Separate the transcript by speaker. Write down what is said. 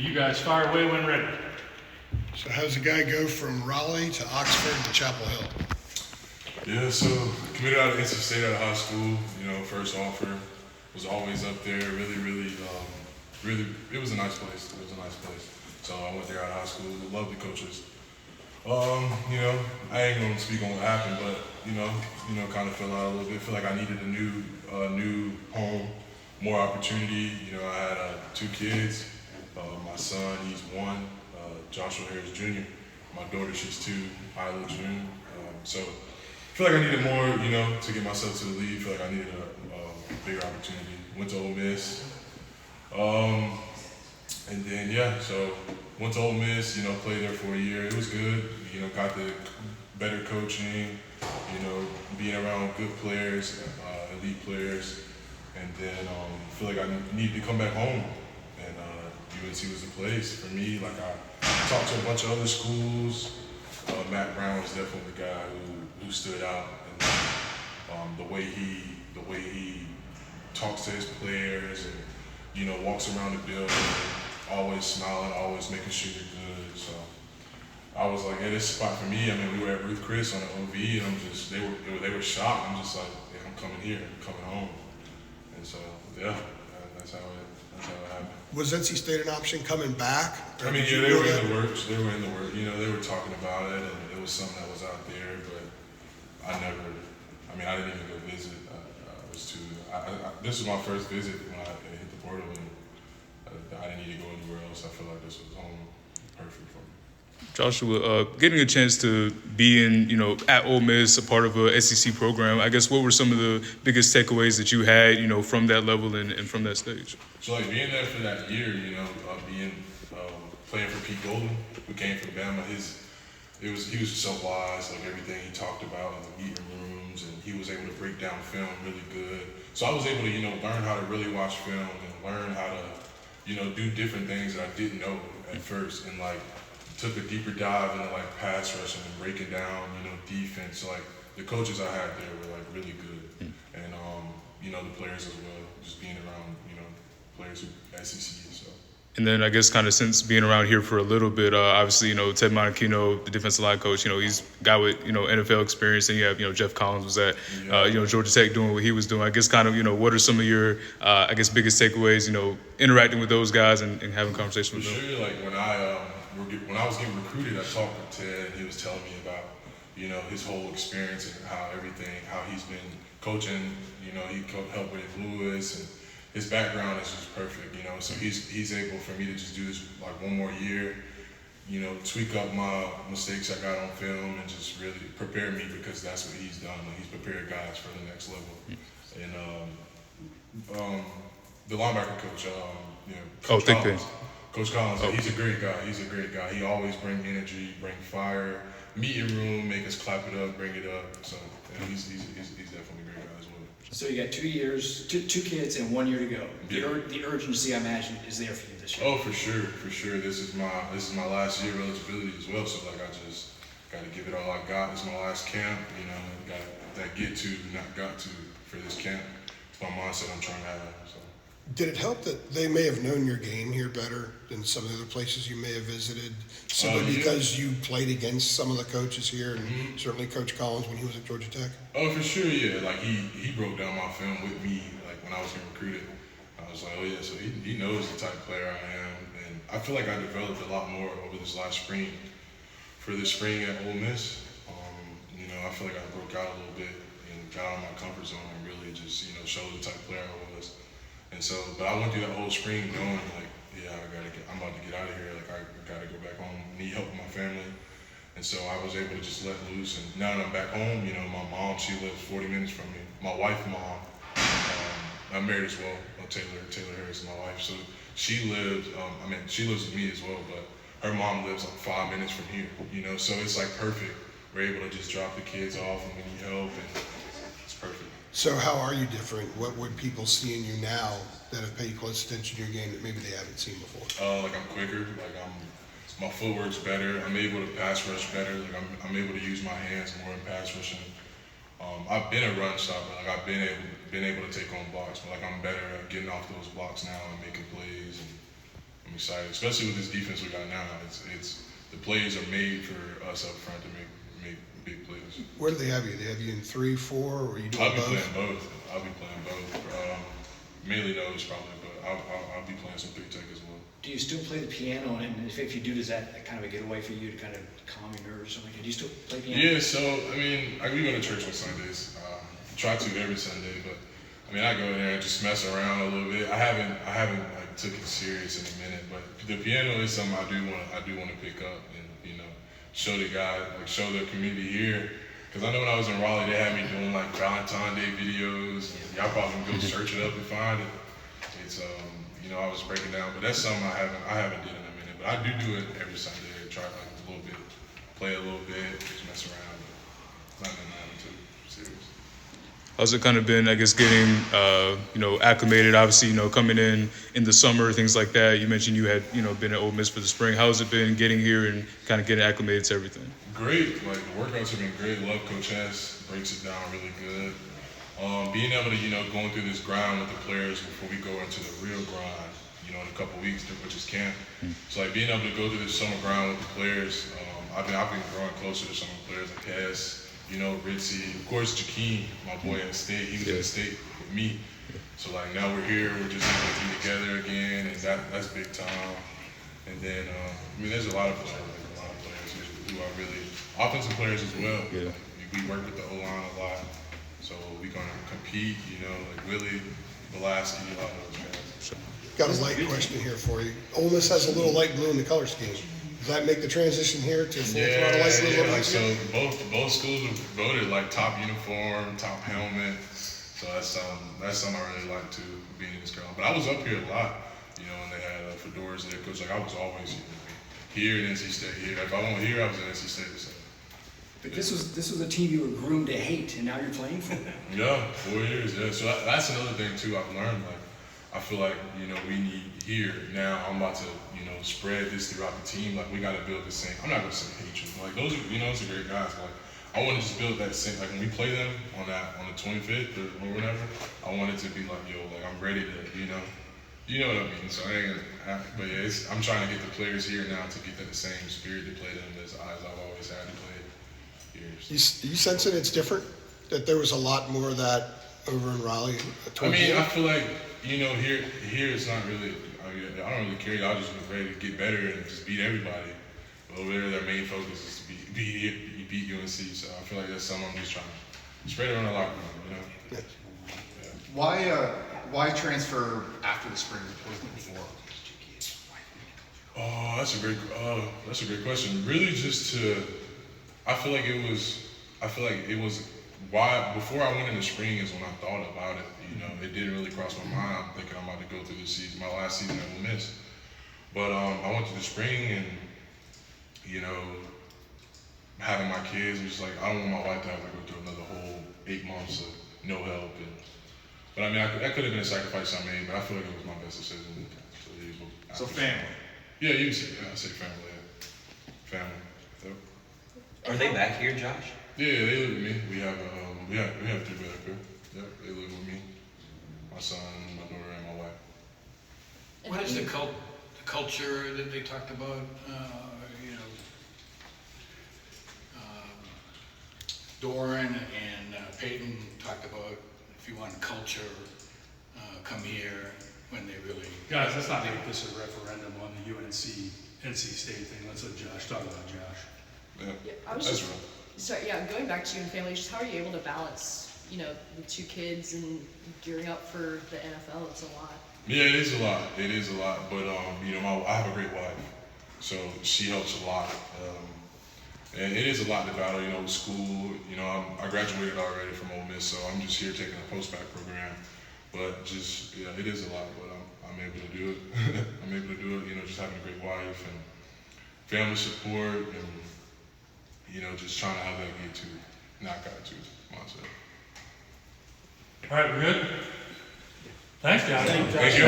Speaker 1: You guys fire away when ready.
Speaker 2: So how's a guy go from Raleigh to Oxford to Chapel Hill?
Speaker 3: Yeah, so committed out of NC State out of high school. First offer was always up there. Really, it was a nice place. So I went there out of high school. Loved the coaches. I ain't gonna speak on what happened, but kind of fell out a little bit. Feel like I needed a new home, more opportunity. I had 2 kids. My son, he's 1. Joshua Harris Jr. My daughter, she's 2. Isla June. So I feel like I needed more, to get myself to the league. I feel like I needed a bigger opportunity. Went to Ole Miss. And then, so went to Ole Miss, played there for a year. It was good, got the better coaching, being around good players, elite players. And then feel like I needed to come back home. And UNC was the place for me. Like I talked to a bunch of other schools. Matt Brown was definitely the guy who stood out. And the way he talks to his players and, walks around the building, always smiling, always making sure you're good. So I was like, hey, this spot for me. I mean, we were at Ruth Chris on the OV, and they were shocked. I'm just like, yeah, I'm coming here, I'm coming home. And so, yeah, that's how it happened.
Speaker 2: Was NC State an option coming back?
Speaker 3: I mean, yeah, they were in the works. They were talking about it, and it was something that was out there, but I didn't even go visit. This was my first visit when I hit the portal, and I didn't need to go anywhere else. I feel like this was home, perfect for me.
Speaker 4: Joshua, getting a chance to be at Ole Miss, a part of a SEC program, I guess what were some of the biggest takeaways that you had, from that level and from that stage?
Speaker 3: So being there for that year, playing for Pete Golden, who came from Bama, he was so wise, like everything he talked about in the meeting rooms, and he was able to break down film really good. So I was able to, learn how to really watch film and learn how to, do different things that I didn't know at first, and took a deeper dive into pass rushing and breaking down, defense. So the coaches I had there were really good, and the players as well, just being around, players who SEC. So.
Speaker 4: And then I guess kind of since being around here for a little bit, obviously, Ted Monachino, the defensive line coach, he's a guy with, NFL experience. And you have, Jeff Collins was at, Georgia Tech doing what he was doing. I guess kind of, what are some of your, biggest takeaways, interacting with those guys and having conversations with them?
Speaker 3: For sure, when I was getting recruited, I talked to Ted, and he was telling me about, his whole experience and how he's been coaching, he helped with Lewis, and his background is just perfect, so he's able for me to just do this one more year, tweak up my mistakes I got on film and just really prepare me, because that's what he's done. He's prepared guys for the next level. And the linebacker coach, Coach Collins. Coach Collins, he's a great guy. He always brings energy, bring fire, meeting room, make us clap it up, bring it up. So he's definitely a great guy as well.
Speaker 5: So you got 2 years, two kids, and 1 year to go. The urgency, I imagine, is there for you this year.
Speaker 3: Oh, for sure. This is my last year of eligibility as well. So I just got to give it all I got. It's my last camp. Got that get to, not got to for this camp. It's my mindset I'm trying to have. So.
Speaker 2: Did it help that they may have known your game here better than some of the other places you may have visited, simply because you played against some of the coaches here, and certainly Coach Collins when he was at Georgia Tech?
Speaker 3: Oh, for sure, yeah. He broke down my film with me, when I was getting recruited. I was like, oh yeah, so he knows the type of player I am, and I feel like I developed a lot more over this last spring. For this spring at Ole Miss, I feel like I broke out a little bit and got out of my comfort zone and really just showed the type of player I was. And so, but I went through that whole spring knowing I'm about to get out of here. I gotta go back home, need help with my family. And so I was able to just let loose. And now that I'm back home, my mom, she lives 40 minutes from me. My wife's mom, I'm married as well. Taylor Harris is my wife. So she lives, she lives with me as well, but her mom lives 5 minutes from here, so it's perfect. We're able to just drop the kids off and we need help, and it's perfect.
Speaker 2: So how are you different? What would people see in you now that have paid close attention to your game that maybe they haven't seen before?
Speaker 3: I'm quicker. My footwork's better. I'm able to pass rush better. I'm able to use my hands more in pass rushing. I've been a run stopper. I've been able to take on blocks, but I'm better at getting off those blocks now and making plays. And I'm excited, especially with this defense we got now. It's the plays are made for us up front to make big plays.
Speaker 2: Where do they have you? They have you in 3, 4, or are you doing
Speaker 3: I'll be
Speaker 2: both?
Speaker 3: playing both. Mainly those probably, but I'll be playing some 3-tech as well.
Speaker 5: Do you still play the piano? And if you do, does that kind of a getaway for you to kind of calm your nerves or something? Do you still play piano?
Speaker 3: Yeah, so I mean, we go to church on Sundays. Try to every Sunday, but I mean, I go in there and just mess around a little bit. I haven't like took it serious in a minute, but the piano is something I do want to pick up and show the guys, like show the community here. Because I know when I was in Raleigh, they had me doing like Valentine's Day videos. And y'all probably can go search it up and find it. It's I was breaking down, but that's something I haven't did in a minute. But I do it every Sunday. Try like a little bit, play a little bit, just mess around. But nothing too serious.
Speaker 4: How's it kind of been, I guess, getting, acclimated, obviously, coming in the summer, things like that. You mentioned you had, been at Ole Miss for the spring. How's it been getting here and kind of getting acclimated to everything?
Speaker 3: Great. Like, the workouts have been great. Love Coach Hess. Breaks it down really good. Being able to, going through this grind with the players before we go into the real grind, in a couple weeks, which is camp. So, like, being able to go through this summer grind with the players, I've been growing closer to some of the players like Hess, Ritzy, of course, Jakeem, my boy at State. He was at State with me. So, like, now we're here. We're just able to be together again, and that's big time. And then, there's a lot of players who are really offensive players as well.
Speaker 4: Yeah.
Speaker 3: Like, we work with the O-line a lot. So we're going to compete, like Willie, Velasquez, a lot of those guys.
Speaker 2: Got a light question here for you. Ole Miss has a little light blue in the color scheme. Does that make the transition here to full throttle light blue?
Speaker 3: Yeah, like, so both schools have voted like top uniform, top helmet. So that's something I really like too, being in this crowd. But I was up here a lot, when they had fedoras there, because like I was always here at NC State. Here, if I wasn't here, I was at NC State. So.
Speaker 5: But this was a team you were groomed to hate, and now you're playing for them.
Speaker 3: Yeah, 4 years. Yeah, so that's another thing too. I've learned. Like, I feel like we need here now. I'm about to spread this throughout the team. Like, we got to build the same. I'm not gonna say hatred. Like, those are those are great guys. But, like, I want to just build that same. Like, when we play them on the 25th or whatever, I want it to be like, like I'm ready to you know what I mean. So but yeah, I'm trying to get the players here now to get that same spirit to play them as I've always had to play.
Speaker 2: You sensing it's different? That there was a lot more of that over in Raleigh?
Speaker 3: I feel like, here it's not really, I don't really care. Y'all just ready to get better and just beat everybody. But over there, their main focus is to beat UNC. So I feel like that's something I'm just trying to spread around the locker room,
Speaker 1: Yeah. Why transfer after the spring as opposed to before?
Speaker 3: Oh, that's a great question. Really, just to. I feel like it was why before I went in the spring is when I thought about it. It didn't really cross my mind. I'm thinking I'm about to go through this season, my last season at Ole Miss. But I went to the spring and having my kids, was just like I don't want my wife to have to go through another whole 8 months of no help. But that could have been a sacrifice I made. But I feel like it was my best decision.
Speaker 1: So family.
Speaker 3: Yeah, you can say. I say family. Yeah. Family. Yep.
Speaker 6: Are they back here, Josh?
Speaker 3: Yeah, they live with me. We have 3 brothers up here. Yep, they live with me. My son, my daughter, and my wife.
Speaker 7: What is the culture that they talked about? Doran and Peyton talked about if you want culture, come here when they really.
Speaker 8: Guys, let's not make this a referendum on the UNC NC State thing. Let's let Josh talk about Josh.
Speaker 3: Yeah,
Speaker 9: I was
Speaker 3: that's
Speaker 9: just,
Speaker 3: real.
Speaker 9: sorry, going back to you and family, just how are you able to balance, the 2 kids and gearing up for the NFL? It's a lot.
Speaker 3: Yeah, it is a lot. It is a lot. But I have a great wife, so she helps a lot. And it is a lot to battle. With school. I graduated already from Ole Miss, so I'm just here taking a post-bac program. But just it is a lot. But I'm able to do it. I'm able to do it. Just having a great wife and family support and. Just trying to have that knock out to mindset.
Speaker 8: All right, we're good? Thanks, Josh.
Speaker 3: Thank you.